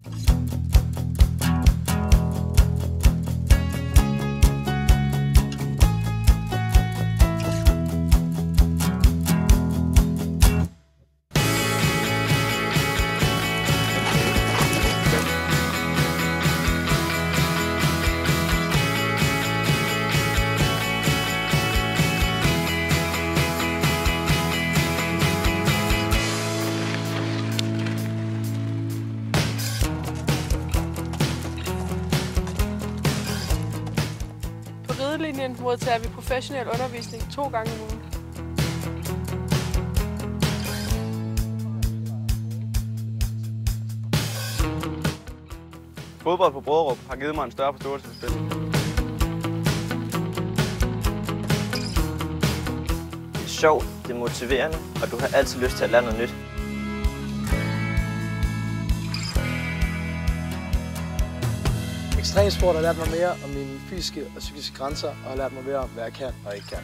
På ridelinjen modtager vi professionel undervisning 2 gange om ugen. Fodbold på Brøderup har givet mig en større forståelse for spil. Det er sjovt, det er motiverende, og du har altid lyst til at lære noget nyt. Ekstremsport har lært mig mere om mine fysiske og psykiske grænser, og har lært mig mere om, hvad jeg kan og ikke kan.